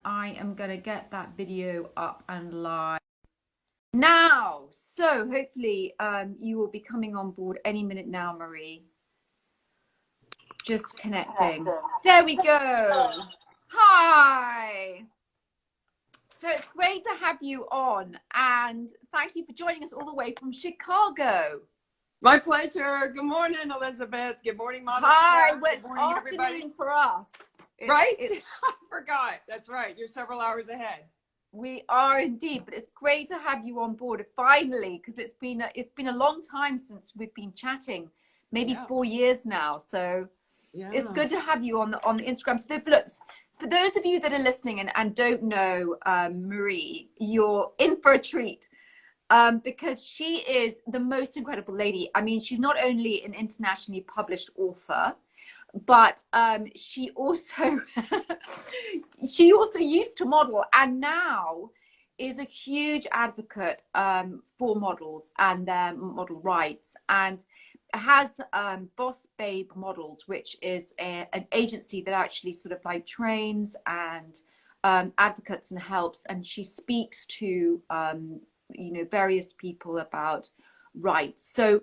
I am going to get that video up and live now. So hopefully you will be coming on board any minute now, Marie. Just connecting. There we go. Hi. So it's great to have you on, and thank you for joining us all the way from Chicago. My pleasure. Good morning, Elizabeth. Good morning, Model Hi. Square. Well, it's Good morning, afternoon everybody. for us. Right? I forgot. That's right. You're several hours ahead. We are indeed, but it's great to have you on board finally, because it's been a long time since we've been chatting, maybe 4 years now. So it's good to have you on the Instagram. So look, for those of you that are listening and don't know Marie, you're in for a treat. Because she is the most incredible lady. I mean, she's not only an internationally published author, but she also used to model, and now is a huge advocate for models and their model rights, and has Boss Babe Models, which is an agency that actually sort of like trains and advocates and helps, and she speaks to various people about rights. So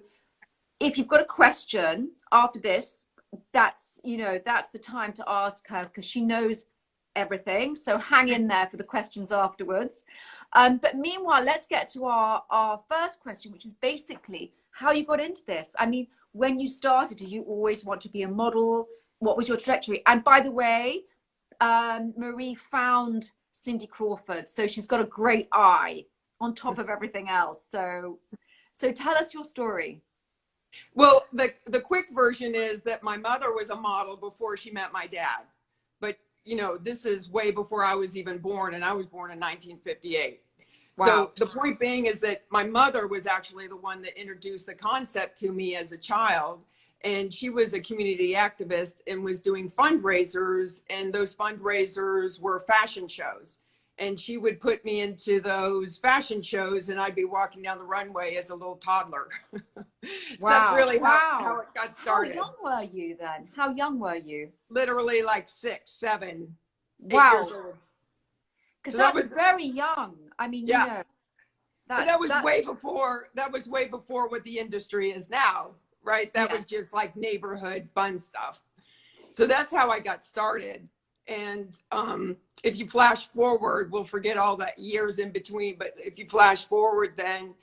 if you've got a question after this, that's the time to ask her, because she knows everything. So hang in there for the questions afterwards. But meanwhile, let's get to our first question, which is basically how you got into this. I mean, when you started, did you always want to be a model? What was your trajectory? And by the way, Marie found Cindy Crawford, so she's got a great eye on top of everything else. So tell us your story. Well, the quick version is that my mother was a model before she met my dad. But, this is way before I was even born, and I was born in 1958. Wow. So the point being is that my mother was actually the one that introduced the concept to me as a child. And she was a community activist and was doing fundraisers, and those fundraisers were fashion shows. And she would put me into those fashion shows, and I'd be walking down the runway as a little toddler. So that's really how it got started. How young were you then? How young were you? Literally like 6, 7, 8 wow. years old. Because that's very young. I mean, yeah. That was way before what the industry is now, right? That was just like neighborhood fun stuff. So that's how I got started. And if you flash forward, we'll forget all that years in between. But if you flash forward, then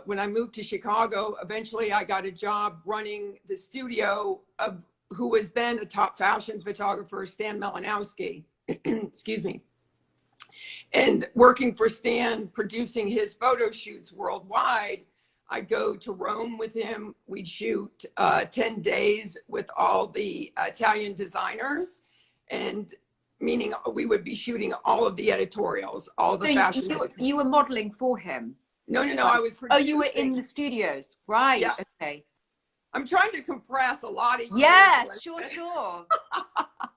when I moved to Chicago, eventually I got a job running the studio of who was then a top fashion photographer, Stan Malinowski, excuse me. And working for Stan, producing his photo shoots worldwide, I'd go to Rome with him. We'd shoot 10 days with all the Italian designers. And meaning we would be shooting all of the editorials, all the fashion. You were modeling for him? No. I was producing. Oh, you were in the studios, right? Yeah. Okay. I'm trying to compress a lot of years. Yes, sure.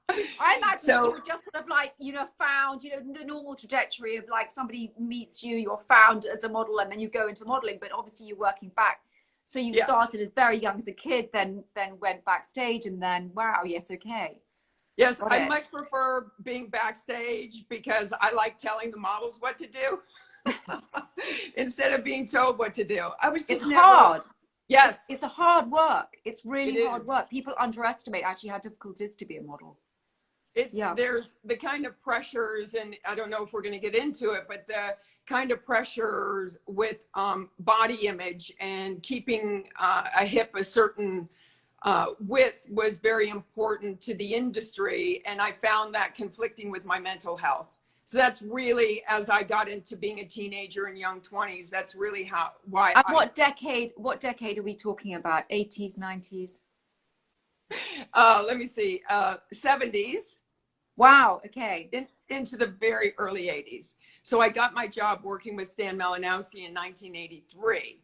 I imagine you were just sort of like, found, the normal trajectory of like somebody meets you, you're found as a model, and then you go into modeling, but obviously you're working back. So you started as very young as a kid, then went backstage, and then, wow, yes, okay. Yes, I much prefer being backstage because I like telling the models what to do instead of being told what to do. It's hard. Yes. It's a hard work. It's really hard work. People underestimate actually how difficult it is to be a model. There's the kind of pressures, and I don't know if we're going to get into it, but the kind of pressures with body image and keeping a hip a certain width was very important to the industry. And I found that conflicting with my mental health. So that's really, as I got into being a teenager in young 20s, that's really why. And what decade are we talking about? 80s, 90s? Let me see, 70s. Wow, okay. Into the very early 80s. So I got my job working with Stan Malinowski in 1983.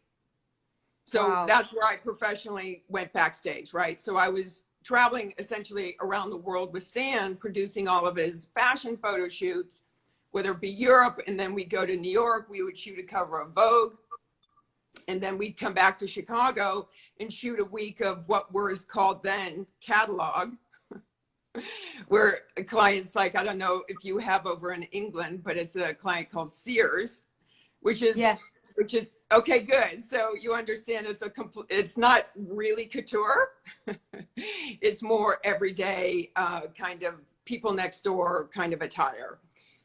So that's where I professionally went backstage, right? So I was traveling essentially around the world with Stan, producing all of his fashion photo shoots, whether it be Europe, and then we'd go to New York, we would shoot a cover of Vogue, and then we'd come back to Chicago and shoot a week of what was called then catalog. where clients like, I don't know if you have over in England, but it's a client called Sears, which is Yes. okay, good. So you understand it's not really couture. It's more everyday kind of people next door kind of attire.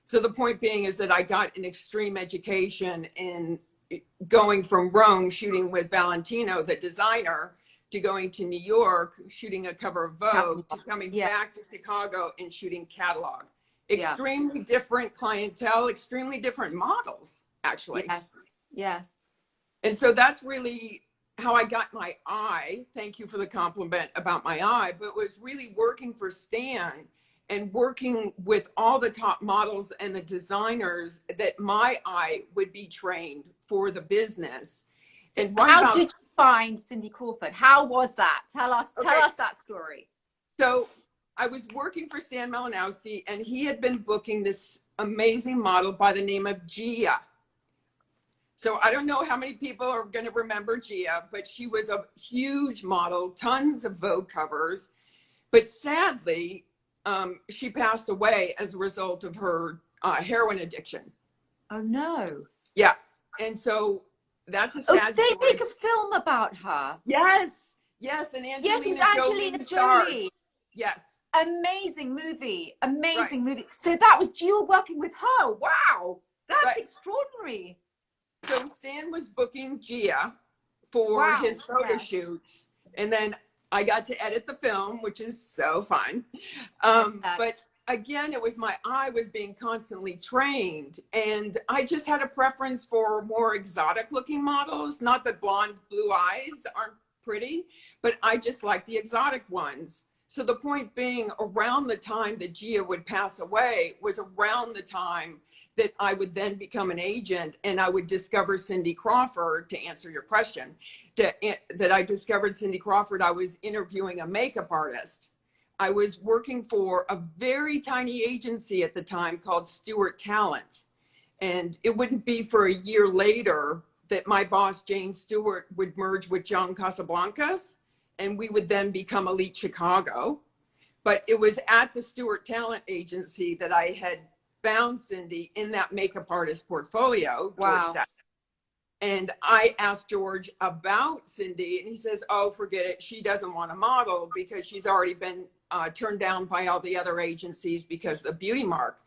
So the point being is that I got an extreme education in going from Rome, shooting with Valentino, the designer, to going to New York, shooting a cover of Vogue, to coming back to Chicago and shooting catalog. Extremely different clientele, extremely different models, actually. Yes. Yes. And so that's really how I got my eye. Thank you for the compliment about my eye, but was really working for Stan and working with all the top models and the designers that my eye would be trained for the business. And how did you find Cindy Crawford? How was that? Tell us that story. So I was working for Stan Malinowski, and he had been booking this amazing model by the name of Gia. So I don't know how many people are going to remember Gia, but she was a huge model, tons of Vogue covers. But sadly, she passed away as a result of her heroin addiction. Oh, no. Yeah. And so that's a sad story. Did they make a film about her? Yes. Yes. And Angelina, it was Angelina Jolie. Yes. Amazing movie. Amazing movie. So that was, you were working with her. Wow. That's extraordinary. So Stan was booking Gia for his photo shoots. And then I got to edit the film, which is so fun. But again, it was my eye was being constantly trained. And I just had a preference for more exotic looking models. Not that blonde, blue eyes aren't pretty, but I just like the exotic ones. So the point being, around the time that Gia would pass away was around the time that I would then become an agent, and I would discover Cindy Crawford. To answer your question, that I discovered Cindy Crawford, I was interviewing a makeup artist. I was working for a very tiny agency at the time called Stewart Talent. And it wouldn't be for a year later that my boss, Jane Stewart, would merge with John Casablancas, and we would then become Elite Chicago. But it was at the Stewart Talent Agency that I had found Cindy in that makeup artist portfolio. Wow. George, and I asked George about Cindy, and he says, oh, forget it. She doesn't want to model because she's already been turned down by all the other agencies because of the beauty mark.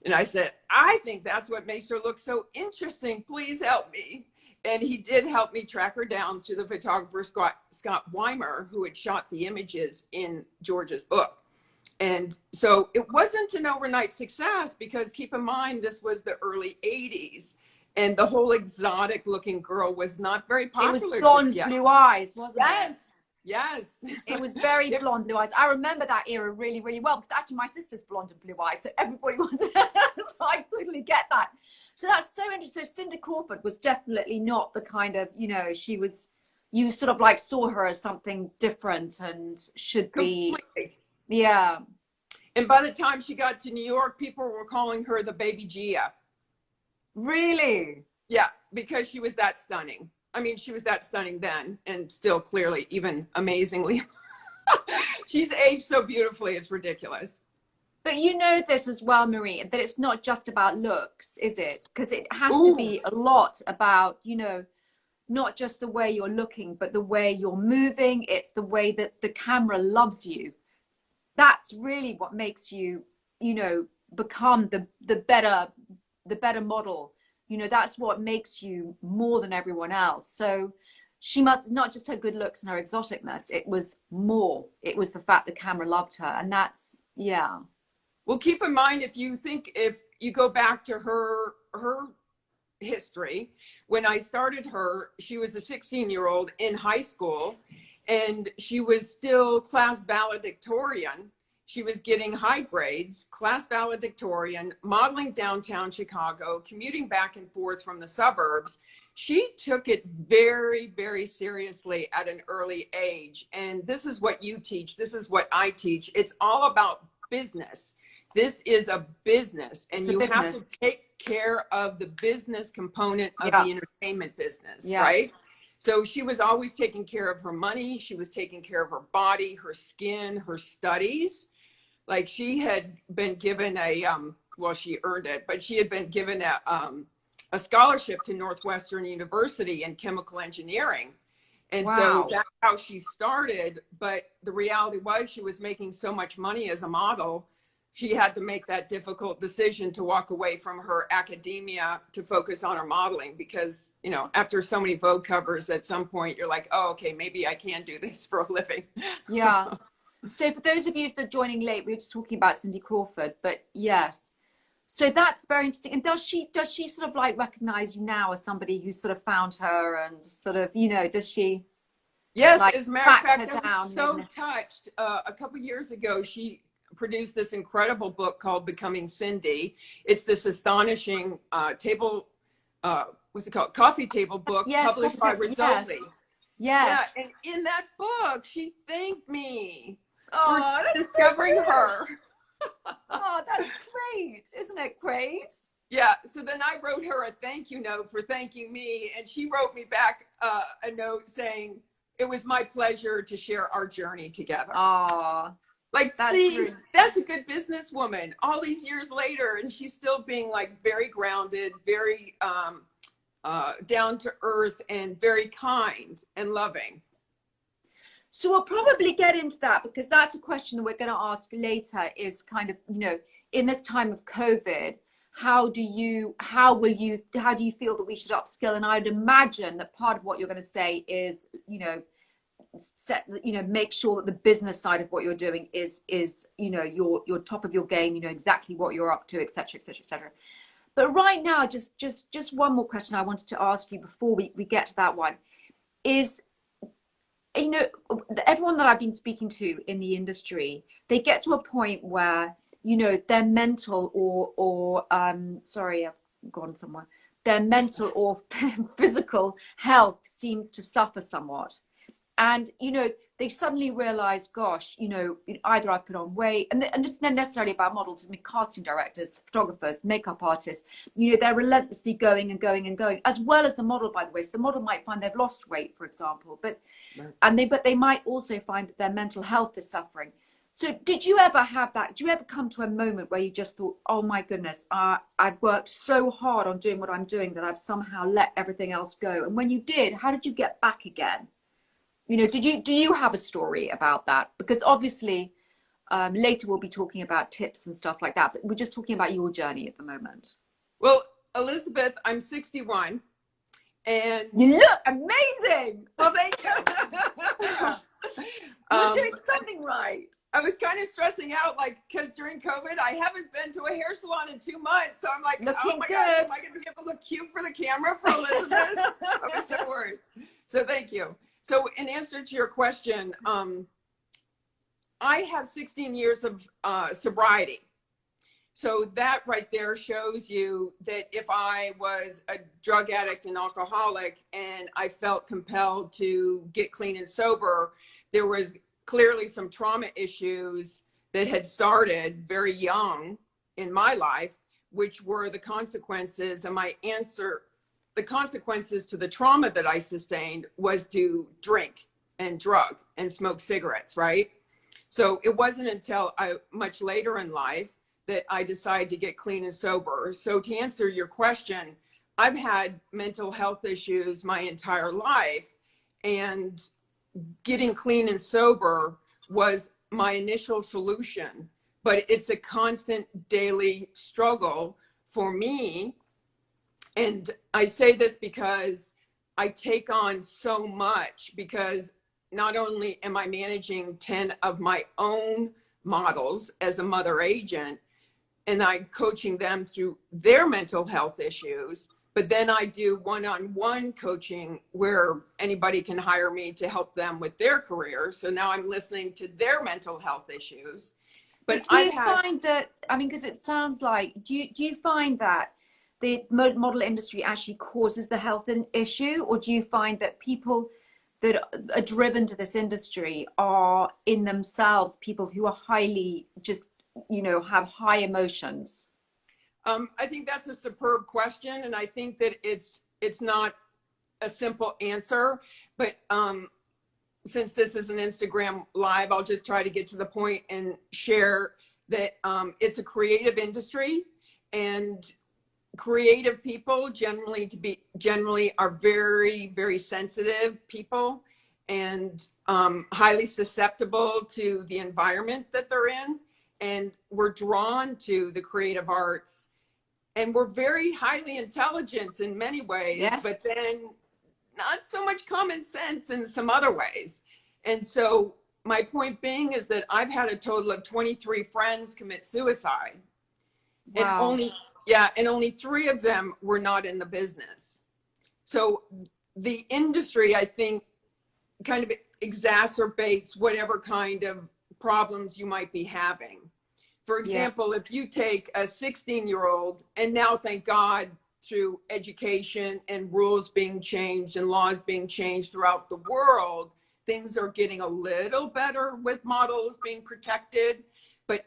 And I said, I think that's what makes her look so interesting. Please help me. And he did help me track her down through the photographer, Scott Weimer, who had shot the images in George's book. And so it wasn't an overnight success, because keep in mind, this was the early 80s. And the whole exotic looking girl was not very popular. It was blonde, blue eyes, wasn't it? Yes. It was very blonde, blue eyes. I remember that era really, really well, because actually my sister's blonde and blue eyes. So everybody wanted so I totally get that. So that's so interesting. So Cindy Crawford was definitely not the kind of, she was, you sort of like saw her as something different and should be. Completely. Yeah. And by the time she got to New York, people were calling her the baby Gia. Really? Yeah, because she was that stunning. I mean, she was that stunning then, and still clearly even amazingly. She's aged so beautifully, it's ridiculous. But you know this as well, Marie, that it's not just about looks, is it? Because it has to be a lot about, not just the way you're looking, but the way you're moving. It's the way that the camera loves you. That's really what makes you, become the better model. That's what makes you more than everyone else. So she must, not just her good looks and her exoticness, it was more. It was the fact the camera loved her. And that's, yeah. Well, keep in mind, if you go back to her history, when I started her, she was a 16-year-old in high school, and she was still class valedictorian. She was getting high grades, class valedictorian, modeling downtown Chicago, commuting back and forth from the suburbs. She took it very, very seriously at an early age. And this is what you teach. This is what I teach. It's all about business. This is a business, and you have to take care of the business component of the entertainment business, right? So she was always taking care of her money. She was taking care of her body, her skin, her studies. Like she had been given a, well, she earned it, but she had been given a scholarship to Northwestern University in chemical engineering. And so Wow. that's how she started. But the reality was she was making so much money as a model, she had to make that difficult decision to walk away from her academia to focus on her modeling because, you know, after so many Vogue covers, at some point you're like, oh, okay, maybe I can do this for a living. Yeah. So for those of you that are joining late, we were just talking about Cindy Crawford, but yes. So that's very interesting. And does she sort of like recognize you now as somebody who sort of found her and sort of, you know, does she Yes, like as a matter of tracked her fact, I was down? so Maybe. touched. A couple years ago, she produced this incredible book called Becoming Cindy. It's this astonishing what's it called? Coffee table book Yes, published by yes, Rizzoli. Yeah, yes. and in that book, she thanked me for Oh, that's so discovering good. her. Oh, that's great. Isn't it great? Yeah, so then I wrote her a thank you note for thanking me, and she wrote me back a note saying, it was my pleasure to share our journey together. Oh, Like, that's see, really, that's a good businesswoman all these years later, and she's still being like very grounded, very down to earth, and very kind and loving. so we'll probably get into that because that's a question that we're going to ask later is kind of, you know, in this time of COVID, how do you feel that we should upskill? And I'd imagine that part of what you're going to say is, you know, make sure that the business side of what you're doing is, you know, you're top of your game, you know exactly what you're up to, etc., etc., etc. But right now, just one more question I wanted to ask you before we get to that one is, you know, everyone that I've been speaking to in the industry, they get to a point where, you know, their mental or sorry, I've gone somewhere. Their mental or physical health seems to suffer somewhat. And, you know, they suddenly realize, gosh, you know, either I've put on weight, and it's not necessarily about models, I mean, casting directors, photographers, makeup artists, you know, they're relentlessly going and going and going, as well as the model, by the way. So the model might find they've lost weight, for example, but they might also find that their mental health is suffering. So did you ever have that? Do you ever come to a moment where you just thought, oh my goodness, I've worked so hard on doing what I'm doing that I've somehow let everything else go? And when you did, how did you get back again? You know, do you have a story about that? Because obviously, later we'll be talking about tips and stuff like that, but we're just talking about your journey at the moment. Well, Elizabeth, I'm 61, and you look amazing. Well, thank you. You're doing something right. I was kind of stressing out, like, because during COVID, I haven't been to a hair salon in 2 months. So I'm like, looking oh my good. God, am I going to be able to look cute for the camera for Elizabeth? I was so worried. So thank you. So in answer to your question, I have 16 years of sobriety. So that right there shows you that if I was a drug addict and alcoholic and I felt compelled to get clean and sober, there was clearly some trauma issues that had started very young in my life, which were the consequences. And my answer, the consequences to the trauma that I sustained was to drink and drug and smoke cigarettes, right? So it wasn't until much later in life that I decided to get clean and sober. So to answer your question, I've had mental health issues my entire life, and getting clean and sober was my initial solution. But it's a constant daily struggle for me. And I say this because I take on so much, because not only am I managing 10 of my own models as a mother agent, and I'm coaching them through their mental health issues, but then I do one-on-one coaching where anybody can hire me to help them with their career. So now I'm listening to their mental health issues. But do you find that, I mean, because it sounds like, do you find that the model industry actually causes the health issue, or do you find that people that are driven to this industry are in themselves people who are highly just, you know, have high emotions? I think that's a superb question, and I think that it's not a simple answer, but since this is an Instagram live, I'll just try to get to the point and share that it's a creative industry, and creative people generally are very, very sensitive people, and highly susceptible to the environment that they're in. And we're drawn to the creative arts, and we're very highly intelligent in many ways, Yes. but then not so much common sense in some other ways. And so my point being is that I've had a total of 23 friends commit suicide. Wow. And only 3 of them were not in the business. So the industry, I think, kind of exacerbates whatever kind of problems you might be having. For example, if you take a 16-year-old, and now, thank God, through education and rules being changed and laws being changed throughout the world, things are getting a little better with models being protected. But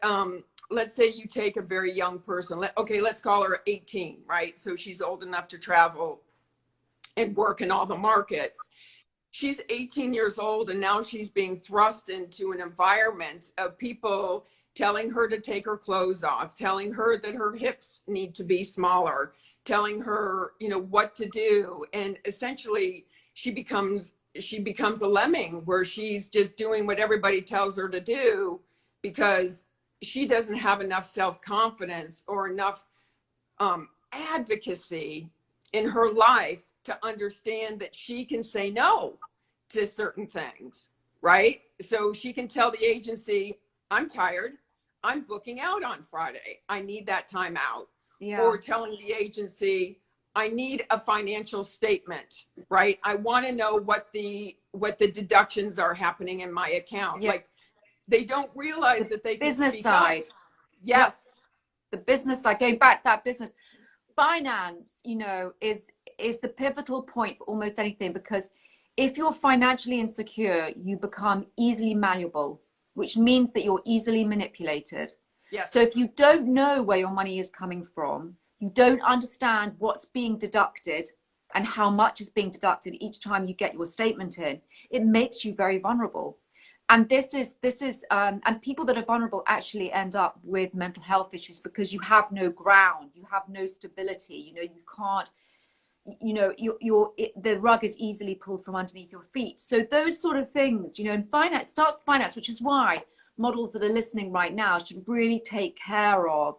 let's say you take a very young person. Let's call her 18, right? So she's old enough to travel and work in all the markets. She's 18 years old, and now she's being thrust into an environment of people telling her to take her clothes off, telling her that her hips need to be smaller, telling her, what to do. And essentially she becomes a lemming, where she's just doing what everybody tells her to do, because she doesn't have enough self-confidence or enough advocacy in her life to understand that she can say no to certain things, right? So she can tell the agency, I'm tired, I'm booking out on Friday, I need that time out. Yeah. Or telling the agency, I need a financial statement, right? I want to know what the deductions are happening in my account. Yeah. Like, they don't realize that they can business speak side. up. Yes. Yep. The business side, going back to that business. Finance, is the pivotal point for almost anything, because if you're financially insecure, you become easily malleable, which means that you're easily manipulated. Yes. So if you don't know where your money is coming from, you don't understand what's being deducted and how much is being deducted each time you get your statement in, it makes you very vulnerable. And this is and people that are vulnerable actually end up with mental health issues, because you have no ground, you have no stability. You can't, the rug is easily pulled from underneath your feet. So those sort of things, in finance, starts finance, which is why models that are listening right now should really take care of,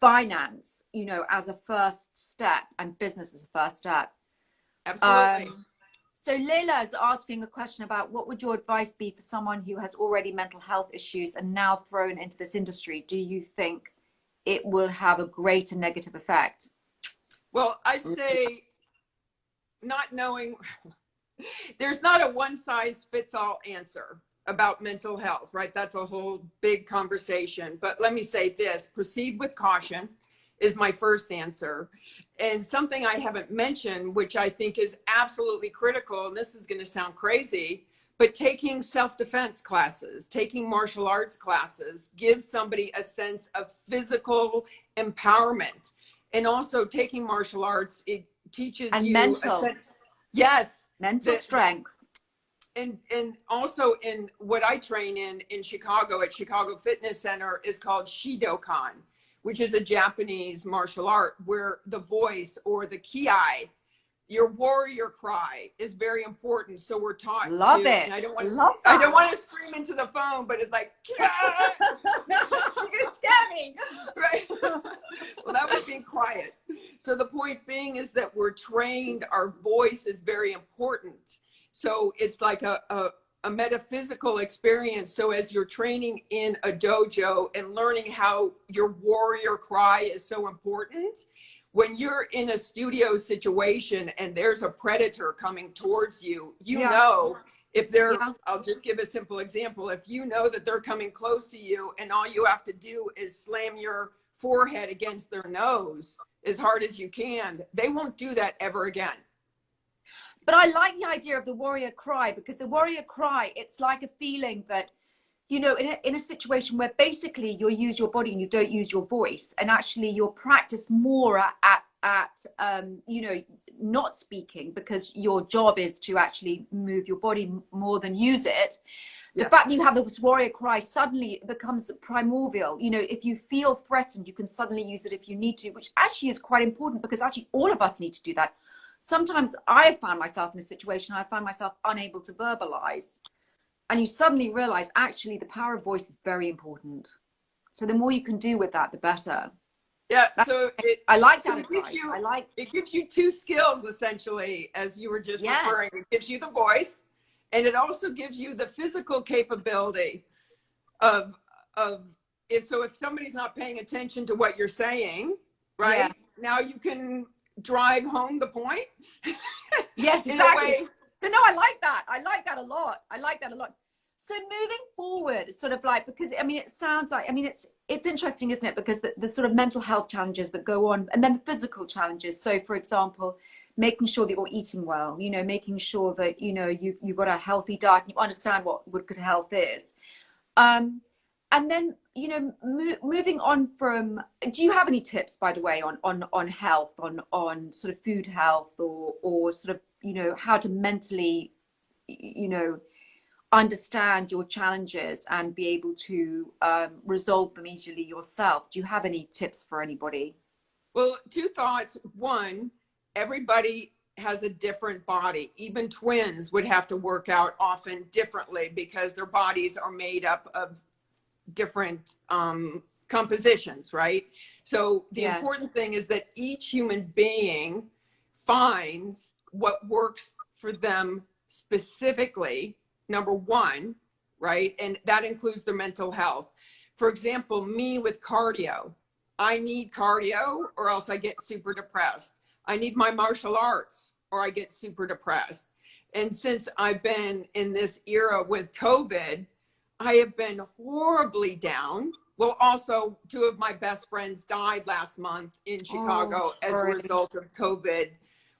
finance, as a first step, and business as a first step. Absolutely. So Leila is asking a question about, what would your advice be for someone who has already mental health issues and now thrown into this industry? Do you think it will have a greater negative effect? Well, I'd say, not knowing, there's not a one size fits all answer about mental health, right? That's a whole big conversation. But let me say this: proceed with caution is my first answer. And something I haven't mentioned, which I think is absolutely critical, and this is going to sound crazy, but taking self-defense classes, taking martial arts classes, gives somebody a sense of physical empowerment. And also taking martial arts, it teaches and you mental. Yes. Mental strength. And also, in what I train in Chicago at Chicago Fitness Center is called Shidokan, which is a Japanese martial art where the voice, or the kiai, your warrior cry, is very important. So we're taught Love to, it. and I don't Love want to scream into the phone, but it's like, you're gonna scare me. Right. Well, that was being quiet. So the point being is that we're trained, our voice is very important. So it's like a metaphysical experience. So as you're training in a dojo and learning how your warrior cry is so important, when you're in a studio situation and there's a predator coming towards you, if they're, I'll just give a simple example. If you know that they're coming close to you and all you have to do is slam your forehead against their nose as hard as you can, they won't do that ever again. But I like the idea of the warrior cry, because the warrior cry, it's like a feeling that, in a situation where basically you use your body and you don't use your voice, and actually you're practiced more at not speaking, because your job is to actually move your body more than use it. The fact that you have this warrior cry suddenly becomes primordial. You know, if you feel threatened, you can suddenly use it if you need to, which actually is quite important, because actually all of us need to do that. Sometimes I have found myself in a situation I found myself unable to verbalize, and you suddenly realize actually the power of voice is very important. So the more you can do with that, the better. Yeah. So I like that advice. It gives you two skills essentially, as you were just referring. It gives you the voice, and it also gives you the physical capability of if somebody's not paying attention to what you're saying, right? Now you can drive home the point. Yes, exactly. No, I like that. I like that a lot. I like that a lot. So moving forward, sort of like, because I mean, it sounds like, I mean, it's interesting, isn't it? Because the sort of mental health challenges that go on, and then the physical challenges. So for example, making sure that you're eating well, you know, making sure that, you know, you've got a healthy diet and you understand what good health is. And then, you know, moving on from, do you have any tips, by the way, on health, on sort of food health, or sort of, you know, how to mentally, you know, understand your challenges and be able to resolve them easily yourself? Do you have any tips for anybody? Well, two thoughts. One, everybody has a different body. Even twins would have to work out often differently because their bodies are made up of different compositions, right? So the important thing is that each human being finds what works for them specifically, number one, right? And that includes their mental health. For example, me with cardio, I need cardio or else I get super depressed. I need my martial arts or I get super depressed. And since I've been in this era with COVID, I have been horribly down. Well, also, two of my best friends died last month in Chicago as a result of COVID,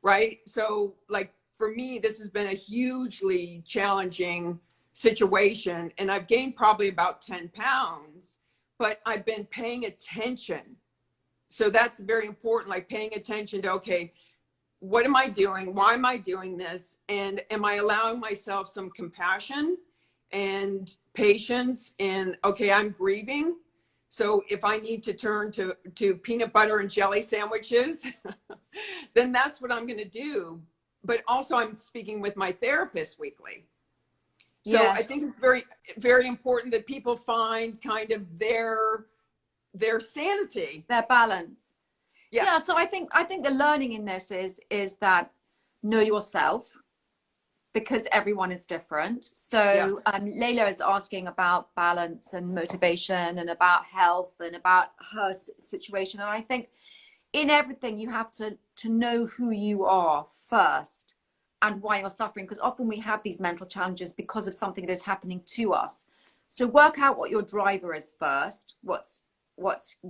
right? So, like, for me, this has been a hugely challenging situation. And I've gained probably about 10 pounds, but I've been paying attention. So that's very important, like paying attention to, okay, what am I doing? Why am I doing this? And am I allowing myself some compassion and patience? And okay, I'm grieving. So if I need to turn to peanut butter and jelly sandwiches, then that's what I'm going to do. But also I'm speaking with my therapist weekly. So I think it's very, very important that people find kind of their sanity, their balance. Yeah. So I think the learning in this is that know yourself, because everyone is different. So Layla is asking about balance and motivation and about health and about her situation. And I think in everything you have to know who you are first and why you're suffering, because often we have these mental challenges because of something that is happening to us. So work out what your driver is first, what's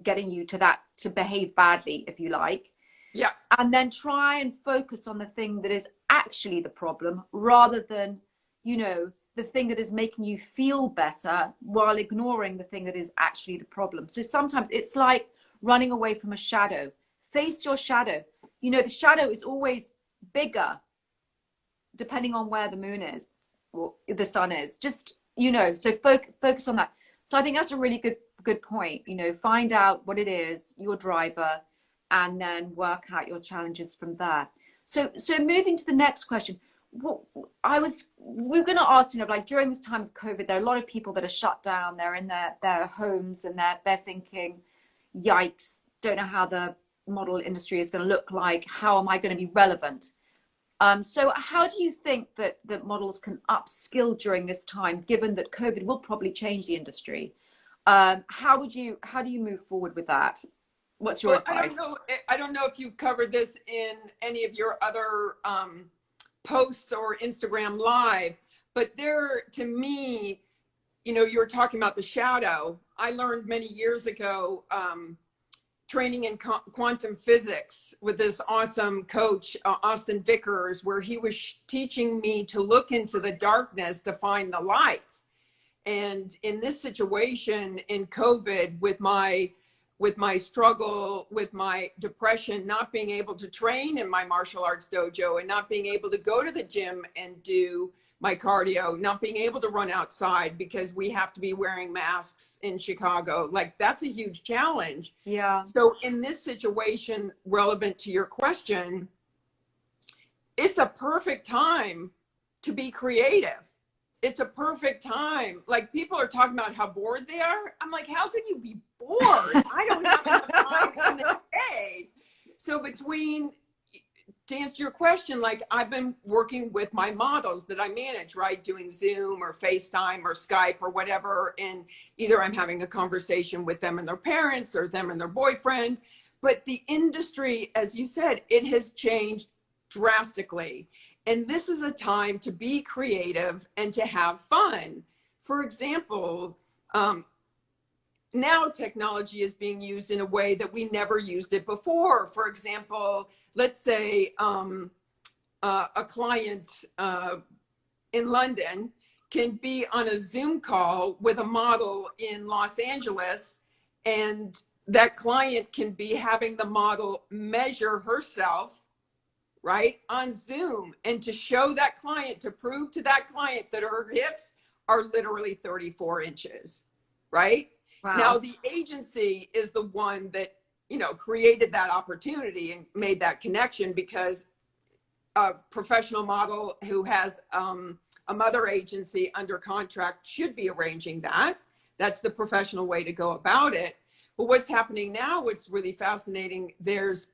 getting you to that, to behave badly, if you like. Yeah. And then try and focus on the thing that is actually the problem, rather than, you know, the thing that is making you feel better while ignoring the thing that is actually the problem. So sometimes it's like running away from a shadow. Face your shadow. You know, the shadow is always bigger depending on where the moon is or the sun is. Just, you know, so focus on that. So I think that's a really good point. You know, find out what it is, your driver, and then work out your challenges from there. So moving to the next question, we were going to ask, you know, like during this time of COVID, there are a lot of people that are shut down. They're in their homes and they're thinking, yikes, don't know how the model industry is going to look like. How am I going to be relevant? So how do you think that models can upskill during this time, given that COVID will probably change the industry? How do you move forward with that? What's your advice? I don't know if you've covered this in any of your other posts or Instagram Live, but there, to me, you know, you were talking about the shadow. I learned many years ago, training in quantum physics with this awesome coach, Austin Vickers, where he was teaching me to look into the darkness to find the light. And in this situation in COVID, with my struggle, with my depression, not being able to train in my martial arts dojo and not being able to go to the gym and do my cardio, not being able to run outside because we have to be wearing masks in Chicago. Like, that's a huge challenge. Yeah. So in this situation, relevant to your question, it's a perfect time to be creative. It's a perfect time. Like, people are talking about how bored they are. I'm like, how could you be bored? I don't have enough time in the day. So to answer your question, like, I've been working with my models that I manage, right? Doing Zoom or FaceTime or Skype or whatever. And either I'm having a conversation with them and their parents or them and their boyfriend. But the industry, as you said, it has changed drastically. And this is a time to be creative and to have fun. For example, now technology is being used in a way that we never used it before. For example, let's say a client in London can be on a Zoom call with a model in Los Angeles, and that client can be having the model measure herself, right, on Zoom, and to show that client, to prove to that client that her hips are literally 34 inches, right? Wow. Now, the agency is the one that, you know, created that opportunity and made that connection, because a professional model who has a mother agency under contract should be arranging that. That's the professional way to go about it. But what's happening now, what's really fascinating, there's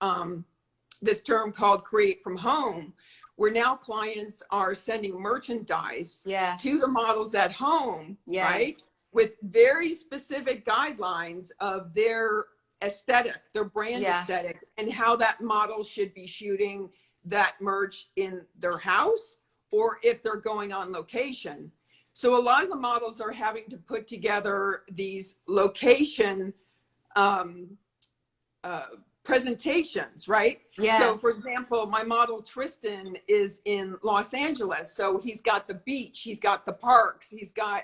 this term called create from home, where now clients are sending merchandise to the models at home, right? With very specific guidelines of their aesthetic, their brand aesthetic, and how that model should be shooting that merch in their house, or if they're going on location. So a lot of the models are having to put together these location presentations, right? Yes. So for example, my model Tristan is in Los Angeles. So he's got the beach, he's got the parks, he's got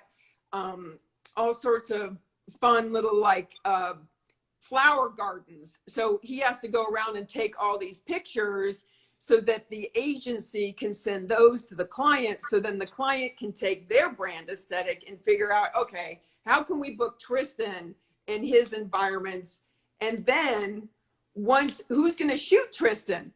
all sorts of fun little like flower gardens. So he has to go around and take all these pictures so that the agency can send those to the client. So then the client can take their brand aesthetic and figure out, okay, how can we book Tristan in his environments? And then once, who's going to shoot Tristan?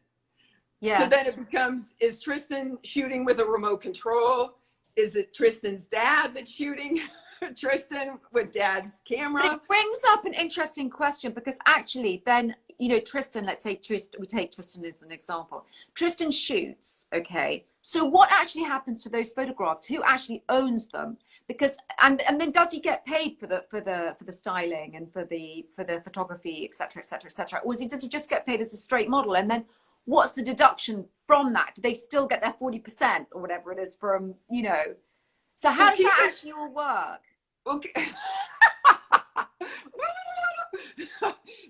Yeah. So then it becomes, is Tristan shooting with a remote control? Is it Tristan's dad that's shooting Tristan with dad's camera? But it brings up an interesting question, because actually then, you know, Tristan, let's say we take Tristan as an example. Tristan shoots, okay. So what actually happens to those photographs? Who actually owns them? Because and then does he get paid for the styling and for the photography, et cetera, et cetera, et cetera? Or does he just get paid as a straight model? And then what's the deduction from that? Do they still get their 40% or whatever it is from, you know? So how does that actually all work? Okay.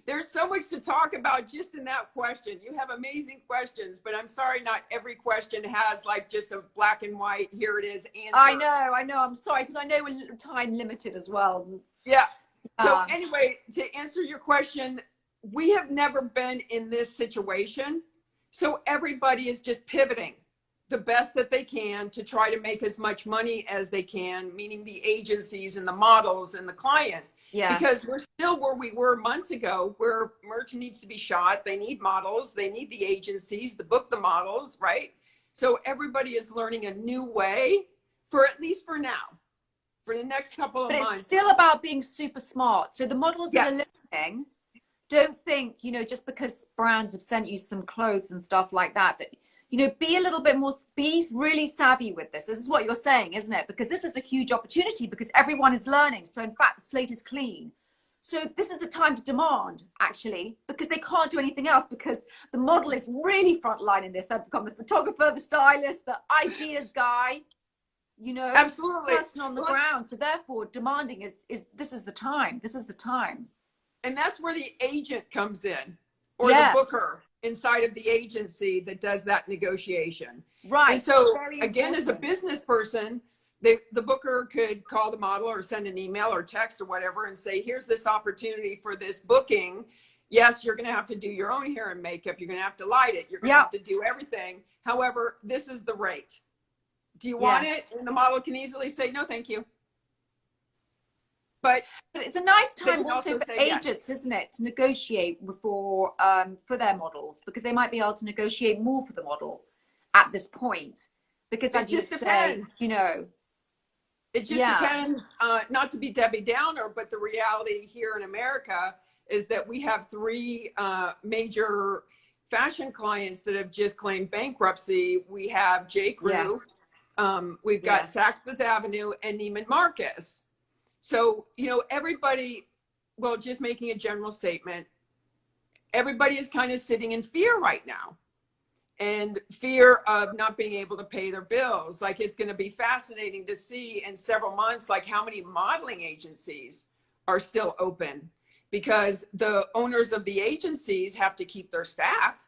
There's so much to talk about just in that question. You have amazing questions, but I'm sorry, not every question has like just a black and white, here it is answer. I know. I'm sorry, because I know we're time limited as well. Yeah. So anyway, to answer your question, we have never been in this situation. So everybody is just pivoting the best that they can to try to make as much money as they can, meaning the agencies and the models and the clients. Yeah. Because we're still where we were months ago, where merch needs to be shot. They need models. They need the agencies to book the models, right? So everybody is learning a new way, for at least for now, for the next couple of months. But it's still about being super smart. So the models that are listening, don't think, you know, just because brands have sent you some clothes and stuff like that, that, you know, be a little bit more, be really savvy with this. This is what you're saying, isn't it? Because this is a huge opportunity, because everyone is learning. So in fact, the slate is clean. So this is the time to demand, actually, because they can't do anything else, because the model is really frontline in this. They've become the photographer, the stylist, the ideas guy, you know, absolutely, person on the ground. So therefore demanding is this is the time. This is the time. And that's where the agent comes in, or the booker inside of the agency that does that negotiation. Right. And so again, as a business person, the booker could call the model or send an email or text or whatever and say, here's this opportunity for this booking. Yes, you're going to have to do your own hair and makeup. You're going to have to light it. You're going to have to do everything. However, this is the rate. do you want it? And the model can easily say, no, thank you. But it's a nice time also for yes. agents, isn't it, to negotiate before for their models, because they might be able to negotiate more for the model at this point. Because as you say, you know, it just depends. Not to be Debbie Downer, but the reality here in America is that we have 3 major fashion clients that have just claimed bankruptcy. We have J. Crew, we've got Saks Fifth Avenue, and Neiman Marcus. So, you know, everybody, well, just making a general statement, everybody is kind of sitting in fear right now, and fear of not being able to pay their bills. Like, it's going to be fascinating to see in several months, like, how many modeling agencies are still open, because the owners of the agencies have to keep their staff,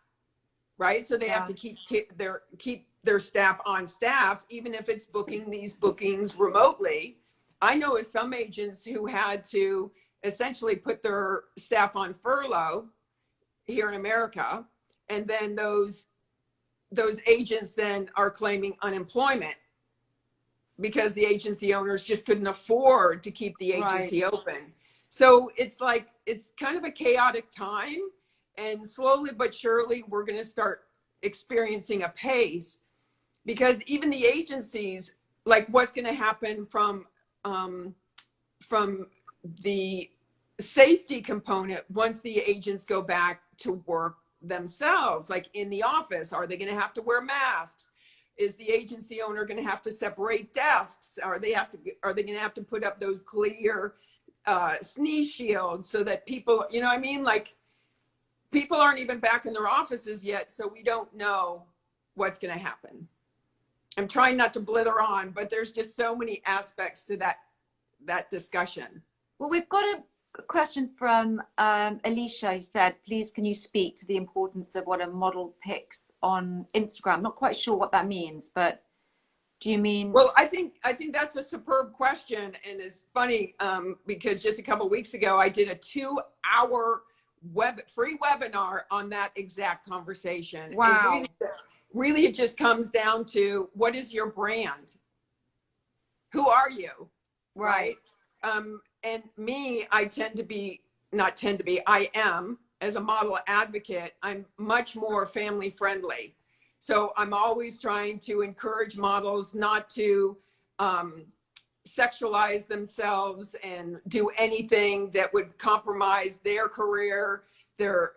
right? So they have to keep their staff on staff, even if it's booking these bookings remotely. I know of some agents who had to essentially put their staff on furlough here in America, and then those agents then are claiming unemployment because the agency owners just couldn't afford to keep the agency open. So it's like, it's kind of a chaotic time, and slowly but surely we're going to start experiencing a pace, because even the agencies, like, what's going to happen from the safety component once the agents go back to work themselves, like in the office. Are they going to have to wear masks? Is the agency owner going to have to separate desks? Are they going to have to put up those clear sneeze shields so that people, you know what I mean? Like, people aren't even back in their offices yet, so we don't know what's going to happen. I'm trying not to blither on, but there's just so many aspects to that discussion. Well, we've got a question from Alicia, who said, please, can you speak to the importance of what a model picks on Instagram? Not quite sure what that means, but do you mean? Well, I think that's a superb question, and it's funny because just a couple of weeks ago, I did a 2-hour free webinar on that exact conversation. Wow. And really, it just comes down to, what is your brand? Who are you? Right. And me, I am, as a model advocate, I'm much more family friendly. So I'm always trying to encourage models not to sexualize themselves and do anything that would compromise their career, their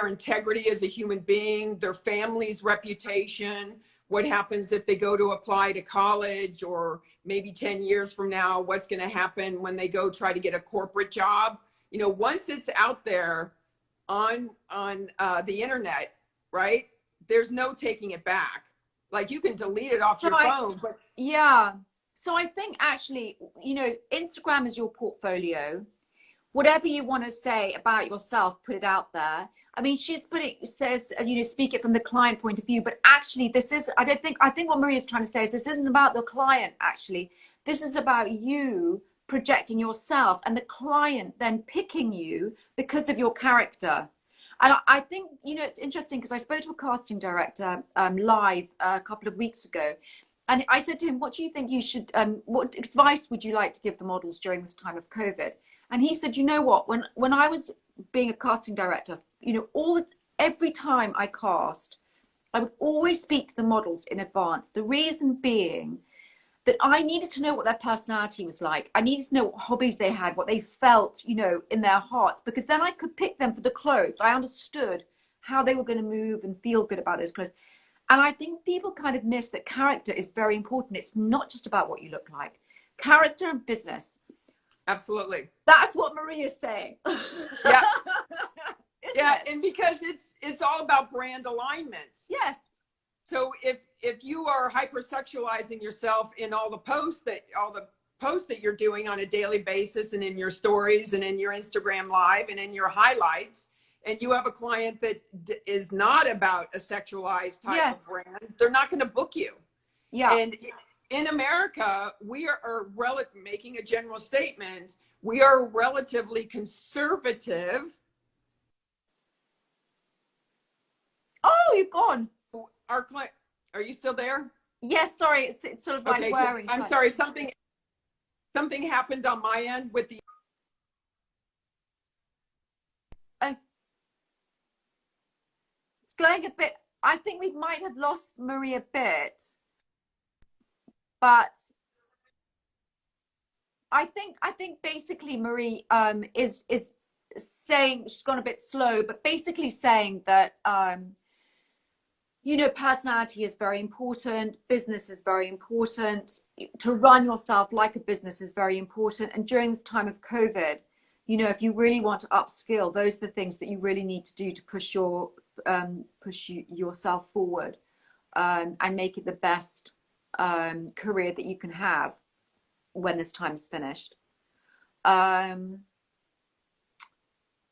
integrity as a human being, their family's reputation. What happens if they go to apply to college, or maybe 10 years from now, what's going to happen when they go try to get a corporate job? You know, once it's out there on the internet, right, there's no taking it back. Like, you can delete it off your phone. But so I think, actually, you know, Instagram is your portfolio. Whatever you want to say about yourself, put it out there. I mean, says, you know, speak it from the client point of view, but actually I think what Maria's trying to say is, this isn't about the client, actually. This is about you projecting yourself, and the client then picking you because of your character. And I think, you know, it's interesting, because I spoke to a casting director live a couple of weeks ago, and I said to him, what do you think you should, what advice would you like to give the models during this time of COVID? And he said, you know what, when I was being a casting director, you know, every time I cast, I would always speak to the models in advance. The reason being that I needed to know what their personality was like. I needed to know what hobbies they had, what they felt, you know, in their hearts, because then I could pick them for the clothes. I understood how they were going to move and feel good about those clothes. And I think people kind of miss that character is very important. It's not just about what you look like. Character and business. Absolutely. That's what Maria's saying. Yeah. Yeah, and because it's all about brand alignment. Yes. So if you are hypersexualizing yourself in all the posts that you're doing on a daily basis, and in your stories, and in your Instagram live, and in your highlights, and you have a client that is not about a sexualized type of brand, they're not going to book you. Yeah. And in America, we are making a general statement. We are relatively conservative. Oh, you've gone. Our client, are you still there? Yes, sorry, it's sort of like Okay, wearing. I'm sorry, something happened on my end with the. Uh, it's going a bit. I think we might have lost Marie a bit, but I think basically Marie is saying she's gone a bit slow, but basically saying that personality is very important, business is very important, to run yourself like a business is very important. And during this time of COVID, if you really want to upskill, those are the things that you really need to do to push yourself forward, and make it the best career that you can have when this time is finished. Um,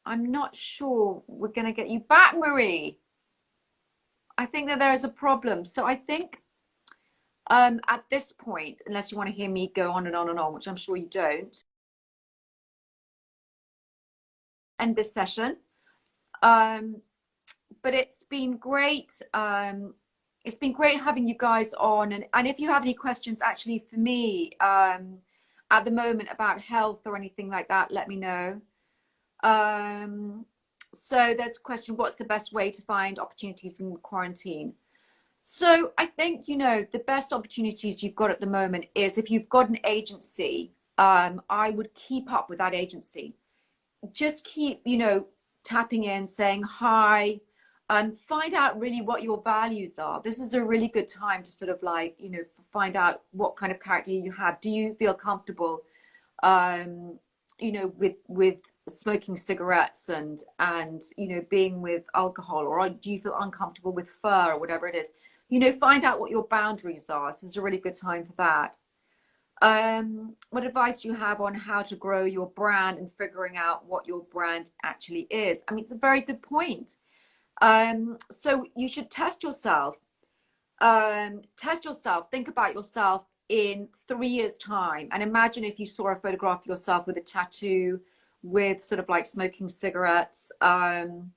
I'm not sure we're going to get you back, Marie. I think that there is a problem. So I think at this point, unless you want to hear me go on and on and on, which I'm sure you don't, end this session. But it's been great. It's been great having you guys on. And if you have any questions actually for me at the moment about health or anything like that, let me know. So there's a question, what's the best way to find opportunities in quarantine? So I think, the best opportunities you've got at the moment is if you've got an agency, I would keep up with that agency. Just keep, tapping in, saying hi, find out really what your values are. This is a really good time to sort of like, find out what kind of character you have. Do you feel comfortable, with smoking cigarettes and being with alcohol, or do you feel uncomfortable with fur or whatever it is? Find out what your boundaries are. This is a really good time for that. What advice do you have on how to grow your brand and figuring out what your brand actually is? I mean, it's a very good point. So you should test yourself. Think about yourself in 3 years' time, and imagine if you saw a photograph of yourself with a tattoo, with sort of like smoking cigarettes. I'm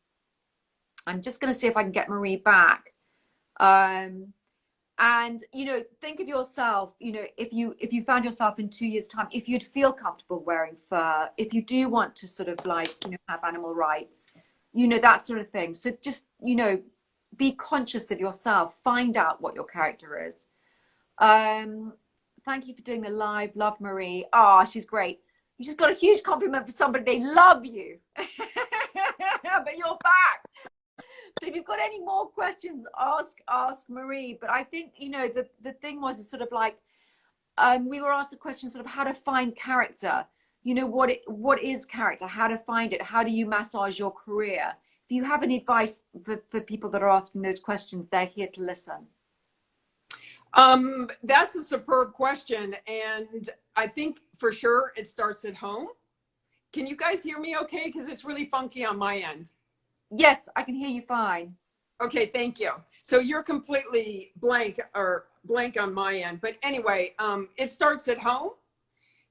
just going to see if I can get Marie back. And think of yourself, if you found yourself in 2 years' time, if you'd feel comfortable wearing fur, if you do want to sort of like have animal rights, that sort of thing. So just be conscious of yourself, find out what your character is. Thank you for doing the live. Love Marie. Oh, she's great. You just got a huge compliment for somebody. They love you. But you're back. So if you've got any more questions, ask Marie. But I think the thing was sort of like we were asked the question sort of how to find character. What is character? How to find it? How do you massage your career? If you have any advice for people that are asking those questions, they're here to listen. That's a superb question, and I think for sure it starts at home. Can you guys hear me okay? Because it's really funky on my end. Yes, I can hear you fine. Okay, thank you. So you're completely blank on my end. But anyway, it starts at home.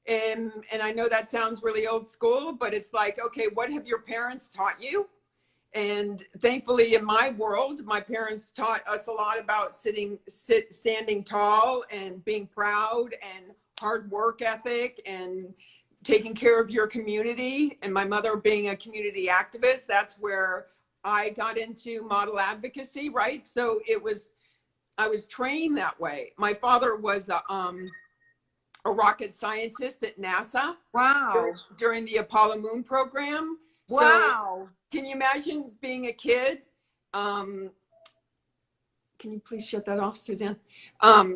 And I know that sounds really old school, but it's like, okay, what have your parents taught you? And thankfully in my world, my parents taught us a lot about standing tall and being proud and hard work ethic and taking care of your community. And my mother being a community activist, that's where I got into model advocacy, right? So I was trained that way. My father was a rocket scientist at NASA. Wow. During the Apollo Moon program. Wow. So can you imagine being a kid? Can you please shut that off, Suzanne?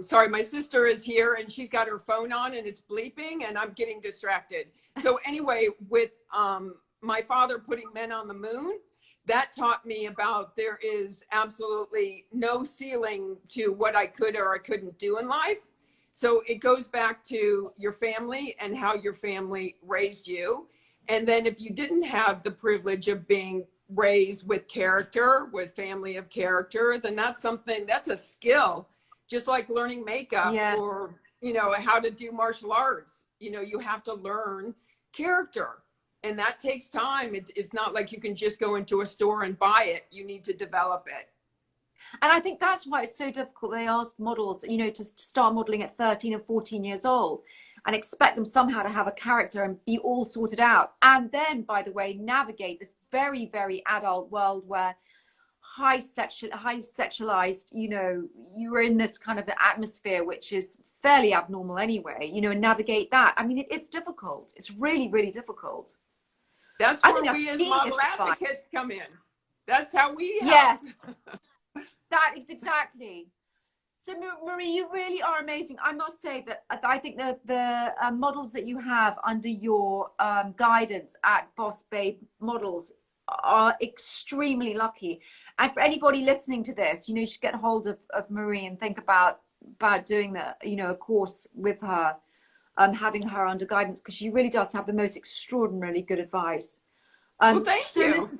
Sorry, my sister is here and she's got her phone on and it's bleeping and I'm getting distracted. So anyway, with my father putting men on the moon, that taught me about there is absolutely no ceiling to what I could or I couldn't do in life. So it goes back to your family and how your family raised you. And then if you didn't have the privilege of being raised with character, with family of character, then that's a skill, just like learning makeup. Yes. Or, how to do martial arts. You have to learn character. And that takes time. It's not like you can just go into a store and buy it. You need to develop it. And I think that's why it's so difficult. They ask models, you know, to start modeling at 13 and 14 years old and expect them somehow to have a character and be all sorted out. And then, by the way, navigate this very, very adult world where high sexualized, you know, you're in this kind of atmosphere which is fairly abnormal anyway, you know, and navigate that. I mean, it's difficult. It's really, really difficult. That's I where think that's we as genius model advice. advocates come in. That's how we help. Yes, that is exactly. So Marie, you really are amazing. I must say that I think the models that you have under your guidance at Boss Babe Models are extremely lucky. And for anybody listening to this, you know, you should get hold of Marie and think about doing the, you know, a course with her, having her under guidance, because she really does have the most extraordinarily good advice. Well, thank So you. listen,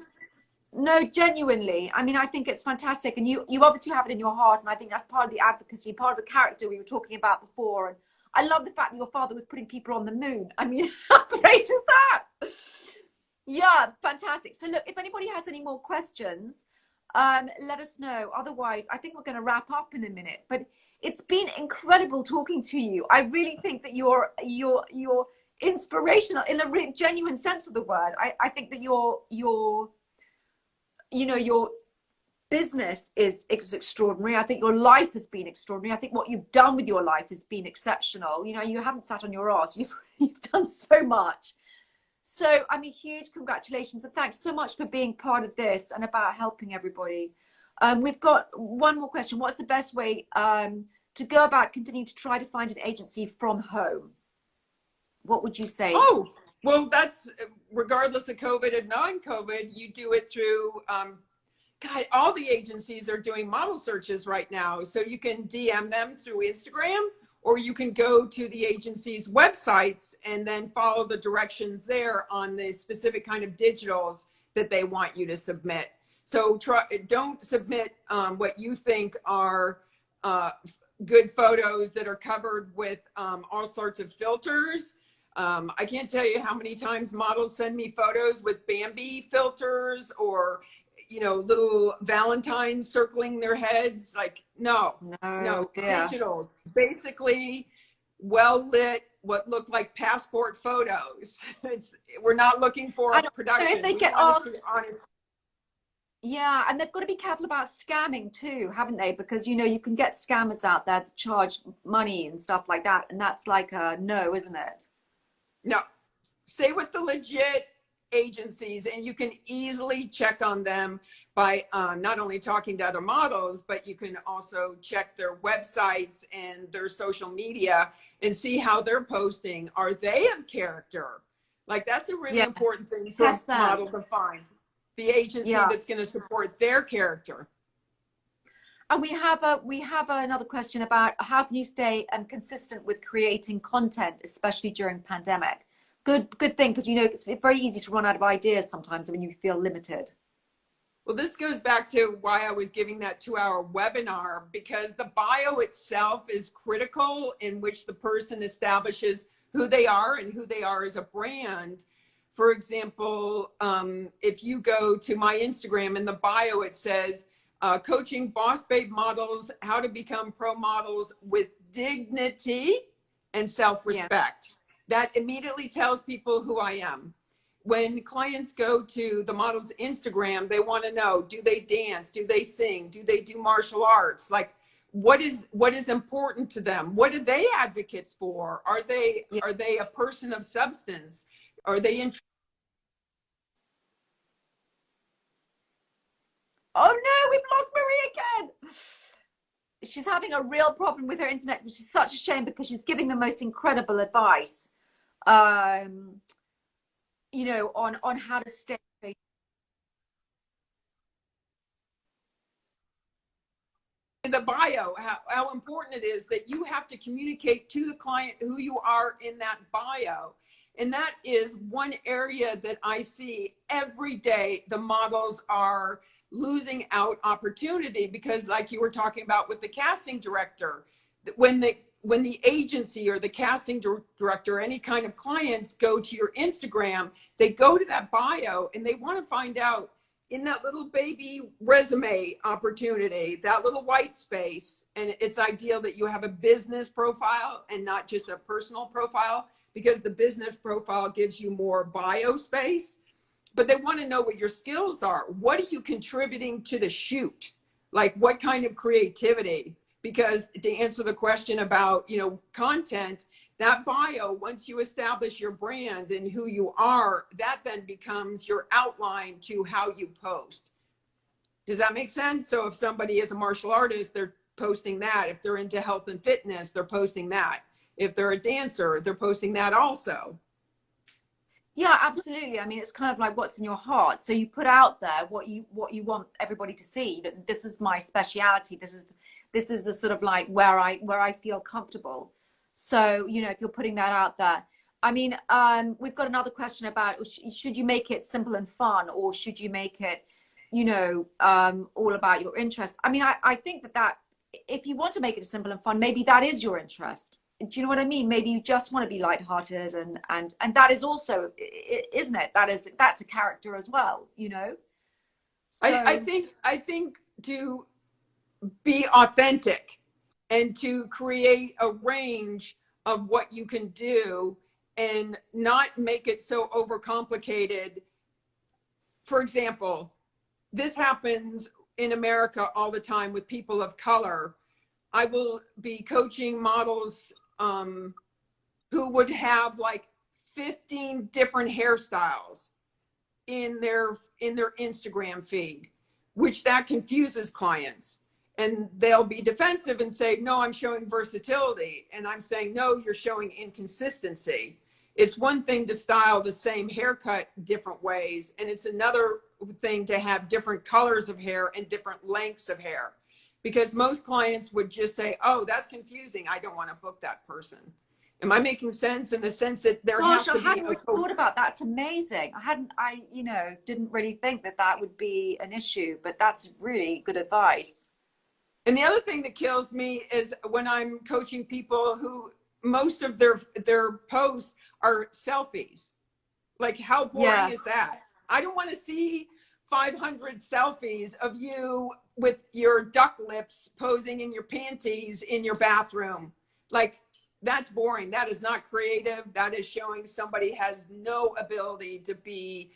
no, genuinely. I mean, I think it's fantastic. And you obviously have it in your heart. And I think that's part of the advocacy, part of the character we were talking about before. And I love the fact that your father was putting people on the moon. I mean, how great is that? Yeah, fantastic. So look, if anybody has any more questions, let us know. Otherwise, I think we're going to wrap up in a minute. But it's been incredible talking to you. I really think that you're inspirational in the genuine sense of the word. I think that your you know, your business is extraordinary. I think your life has been extraordinary. I think what you've done with your life has been exceptional. You know, you haven't sat on your ass. You've done so much. So, I mean, huge congratulations and thanks so much for being part of this and about helping everybody. We've got one more question. What's the best way to go about continuing to try to find an agency from home? What would you say? Oh, well, that's regardless of COVID and non-COVID, you do it through, God, all the agencies are doing model searches right now. So you can DM them through Instagram, or you can go to the agency's websites and then follow the directions there on the specific kind of digitals that they want you to submit. So don't submit what you think are good photos that are covered with all sorts of filters. I can't tell you how many times models send me photos with Bambi filters or, you know, little Valentines circling their heads. Like, no, yeah. digitals. Basically, well lit, what look like passport photos. We're not looking for a production. If they get asked, yeah, and they've got to be careful about scamming too, haven't they? Because, you know, you can get scammers out there that charge money and stuff like that, and that's like a no, isn't it? No, stay with the legit agencies, and you can easily check on them by not only talking to other models, but you can also check their websites and their social media and see how they're posting. Are they of character? Like, that's a really important thing for a model to find. The agency that's going to support their character. And we have another question about how can you stay consistent with creating content, especially during pandemic. Good thing, because, you know, it's very easy to run out of ideas sometimes when you feel limited. Well, this goes back to why I was giving that 2-hour webinar, because the bio itself is critical, in which the person establishes who they are and who they are as a brand. For example, if you go to my Instagram, in the bio it says, coaching boss babe models how to become pro models with dignity and self-respect. That immediately tells people who I am. When clients go to the model's Instagram, they want to know, do they dance? Do they sing? Do they do martial arts? Like, what is important to them? What are they advocates for? Are they a person of substance? Are they in? Oh no, we've lost Marie again. She's having a real problem with her internet, which is such a shame, because she's giving the most incredible advice, you know, on how to stay. In the bio, how important it is that you have to communicate to the client who you are in that bio. And that is one area that I see every day the models are losing out opportunity, because, like you were talking about with the casting director, when the agency or the casting director or any kind of clients go to your Instagram, they go to that bio and they want to find out, in that little baby resume opportunity, that little white space. And it's ideal that you have a business profile and not just a personal profile, because the business profile gives you more bio space. But they want to know what your skills are. What are you contributing to the shoot? Like, what kind of creativity? Because to answer the question about, you know, content, that bio, once you establish your brand and who you are, that then becomes your outline to how you post. Does that make sense? So if somebody is a martial artist, they're posting that. If they're into health and fitness, they're posting that. If they're a dancer, they're posting that also. Yeah, absolutely. I mean, it's kind of like what's in your heart. So you put out there what you want everybody to see. That this is my speciality. This is the sort of like where I feel comfortable. So, you know, if you're putting that out there, I mean, we've got another question about should you make it simple and fun, or should you make it, you know, all about your interest? I mean, I think that if you want to make it simple and fun, maybe that is your interest. Do you know what I mean? Maybe you just want to be lighthearted, and that is also, isn't it? That's a character as well, you know. So I think to be authentic and to create a range of what you can do and not make it so overcomplicated. For example, this happens in America all the time with people of color. I will be coaching models who would have like 15 different hairstyles in their Instagram feed, which that confuses clients. And they'll be defensive and say, no, I'm showing versatility. And I'm saying, no, you're showing inconsistency. It's one thing to style the same haircut different ways. And it's another thing to have different colors of hair and different lengths of hair. Because most clients would just say, oh, that's confusing. I don't want to book that person. Am I making sense in the sense that there has to be I hadn't really thought about that. That's amazing. I you know, didn't really think that would be an issue, but that's really good advice. And the other thing that kills me is when I'm coaching people who most of their posts are selfies. Like, how boring is that? I don't want to see 500 selfies of you with your duck lips posing in your panties in your bathroom. Like, that's boring. That is not creative. That is showing somebody has no ability to be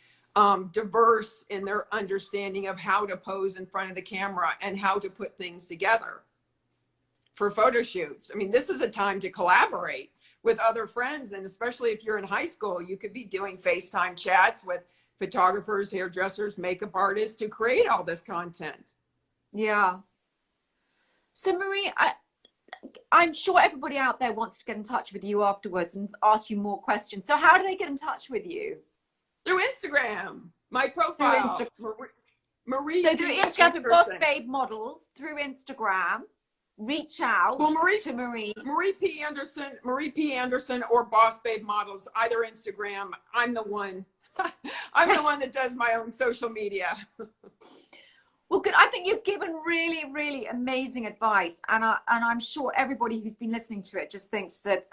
diverse in their understanding of how to pose in front of the camera and how to put things together for photo shoots. I mean, this is a time to collaborate with other friends. And especially if you're in high school, you could be doing FaceTime chats with photographers, hairdressers, makeup artists to create all this content. Yeah. So Marie, I'm sure everybody out there wants to get in touch with you afterwards and ask you more questions. So how do they get in touch with you? Through Instagram, my profile. Marie. So through Instagram, for Boss Babe Models, through Instagram, reach out to Marie. Marie P. Anderson, or Boss Babe Models, either Instagram. I'm the one. I'm the one that does my own social media. Well, good. I think you've given really, really amazing advice, and I'm sure everybody who's been listening to it just thinks that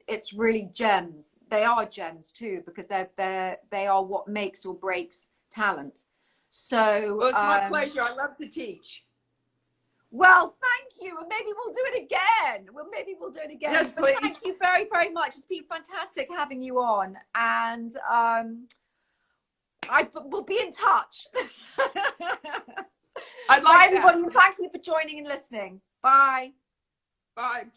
it's really gems. They are gems too, because they are what makes or breaks talent. So well, it's my pleasure. I love to teach. Well, thank you, and maybe we'll do it again. Yes, please. Thank you very, very much. It's been fantastic having you on, and we'll be in touch. I'd like Bye, everybody. Thank you for joining and listening. Bye. Bye.